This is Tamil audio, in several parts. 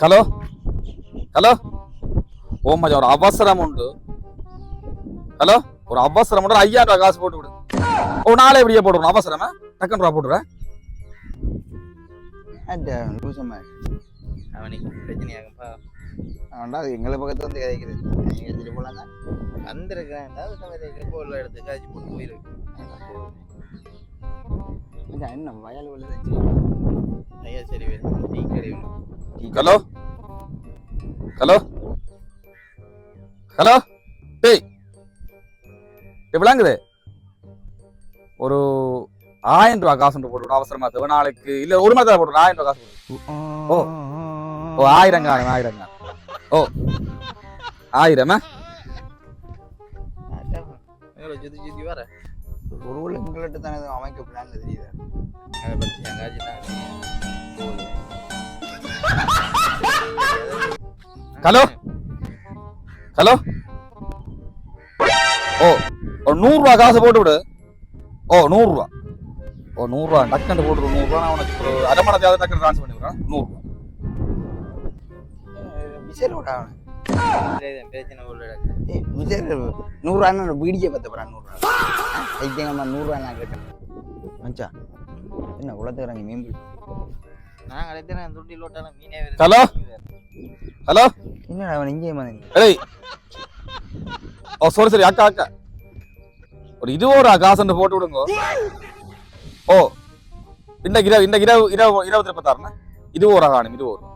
ஹலோ ஹலோ ஓ மஜா ஒரு அவசரம் உண்டு. ஹலோ ஒரு அவசரம் உண்டு. 5000 ரூபாய் காசு போட்டு விடு. ஓ நாளை எப்படியே போட்டுருணும் அவசரமா டக்குன்னு ரூபா போட்டுறேன். அவனுக்கு பிரச்சனையாகும்பா. அவன்டா அது எங்களை பக்கத்து வந்து கிடைக்கிறது. நீங்க எடுத்துட்டு போலாம் தான் வந்திருக்கிறேன். போல எடுத்து காய்ச்சி போட்டு போயிருக்கு. என்ன வயல் உள்ளது. ஐயா சரி டீ கடை. ஹலோ ஹலோ ஹலோ டேய் எப்படிலாங்குது ஒரு 1000 ரூபாய் காசு போட்டு அவசரமா தேவை நாளைக்கு இல்ல ஒரு மாதிரி போட்டு 1000 ரூபாய் காசு போட்டு. ஓ ஓ 1000 காணும் 1000 காணும். ஓ 1000 சுத்தி சுத்தி வர ஒரு உள்ள எங்கள்கிட்ட தானே அமைக்க பிளான்ல தெரியுது. அதை பற்றி எங்காச்சும் ஹலோ ஹலோ ஓ ஒரு 100 ரூபாய் காசு போட்டு விடு. ஓ 100 ரூபாய். ஓ 100 ரூபாய் டக்குன்னு போட்டு 100 ரூபாய் நான் உனக்கு ஒரு அரை மணி நேரத்தை டக்குன்னு ட்ரான்ஸ்ஃபர் பண்ணி விடுறேன். 100 ரூபாய் மிசேல் விட பிரச்சனை உள்ள மிசேல் 100 ரூபாய் பீடிக்கே பார்த்து போறான். 100 ரூபாய் ஐத்தியங்கம்மா 100 ரூபாய் நான் கேட்டேன். மச்சா என்ன குளத்துக்குறாங்க மீன் நான் கிடைத்தேன் துண்டி லோட்டாலும் மீனே. ஹலோ ஹலோ என்னடா அவன் இங்கே மாதிரி ஏய் ஓ சரி சரி அக்கா அக்கா ஒரு 20 ரூபா காசு போட்டு விடுங்க. ஓ இந்த இரவு 2026 20 ரூபா காணும் 20 ரூபா.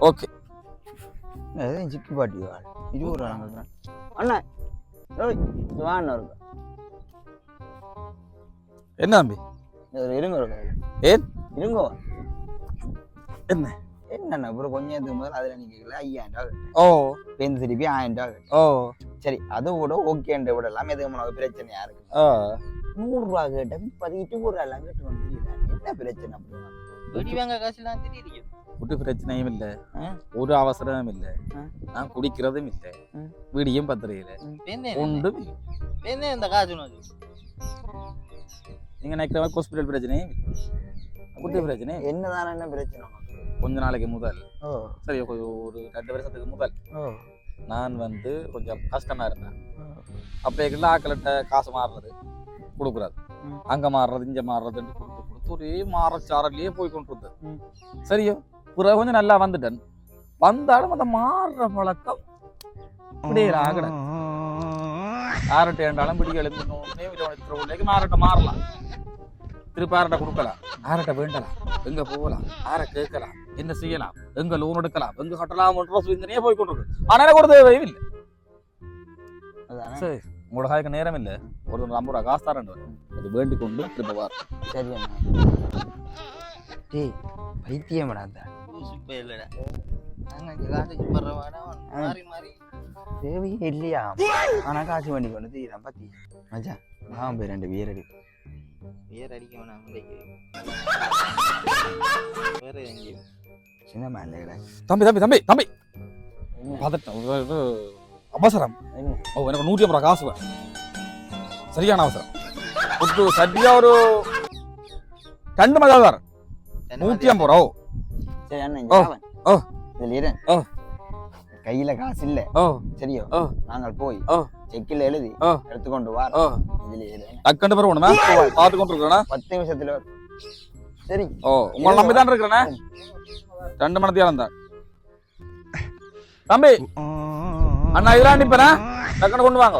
ஓகே சிக்கி பாட்டி 20 ரூபா அண்ணா வாண்ணா இருக்கு. என்ன தம்பி இருங்க ஏன் இருங்கோ என்ன என்னண்ணா அப்புறம் கொஞ்சம் முதல்ல அதுல நீங்க 5000 ரூபாய் ஓ பேருந்து திருப்பி 1000 ரூபாய். ஓ சரி அது கூட ஓகேன்ற விட எல்லாம் எதுக்கு பிரச்சனையா இருக்கு. 100 ரூபாய் கேட்டேன் 20 ரூபாய் எல்லாம் கேட்டு என்ன பிரச்சனை அப்படின்னா வெடி வாங்க காசுலாம் தெரியுது. ஒரு பிரச்சனையும் இல்ல ஒரு அவசரமும் இல்ல நான் குடிக்கிறதும் இல்ல வீடியும் பத்திரையில ஒன்றும் இந்த காசு நீங்க நினைக்கிற மாதிரி ஹாஸ்பிட்டல் பிரச்சனையும் குட்டி பிரச்சனை என்னதான என்ன பிரச்சனை கொஞ்ச நாளைக்கு முதல் சரி ஒரு 2 வருஷத்துக்கு முதல் நான் வந்து கொஞ்சம் கஷ்டமா இருந்தேன். அப்ப ஆக்கள்கிட்ட காசு மாறுறது கொடுக்குறாரு அங்க மாறுறது இங்க மாறுறதுன்னு கொடுத்து கொடுத்து ஒரே மாறச்சாரலையே போய் கொண்டு இருந்தேன். சரியோ பிறகு கொஞ்சம் நல்லா வந்துட்டேன். வந்தாலும் அந்த மாறுற பழக்கம் அப்படியே ஆகல. ஆரட்டை ஏண்டாலும் பிடிக்க எழுந்து மாறட்ட மாறலாம் திருப்பி ஆரட்டை கொடுக்கலாம் ஆரட்டை வேண்டலாம் எங்க போகலாம் ஆர கேட்கலாம் என்ன செய்யலாம் எங்க லோன் எடுக்கலாம் எங்க கட்டலாம் சிந்தனையே போய் கொண்டிருக்கு. ஆனா ஒரு தேவையும் இல்லை. சரி உங்களோட காய்க்க நேரம் இல்லை. ஒரு 50 ரூபா காசு தரேன் அது வேண்டிக் கொண்டு திரும்ப வார். சரி டேய் பைத்தியம் தேவையே இல்லையா ஆனா காசு வண்டி கொண்டு தீரான் பத்தி மச்சா நான் போய் 2 பேர் அடி பேர் அடிக்க வேணாம் சின்ன மேல தம்பி தம்பி தம்பி தம்பி அவசரம் ஓ எனக்கு 150 ரூபா காசு வேணும். சரியான அவசரம் ஒரு சரியா ஒரு 2 மணி நேரம் 150 ரூபா. சரி அண்ணா இதுல கையில காசு இல்ல சரியோ நாங்கள் போய் செக்கில் எழுதி எடுத்துக்கொண்டு வா. டக்குன்னு பேர் ஒண்ணுமே பார்த்து கொண்டு இருக்கிறேன் 10 நிமிஷத்துல சரி. ஓ உங்களை நம்பிதான் இருக்கிறேன் 2 மணி நேரம் தான் தம்பி அண்ணா இதெல்லாம் அனுப்பிறேன் டக்குன்னு கொண்டு வாங்க.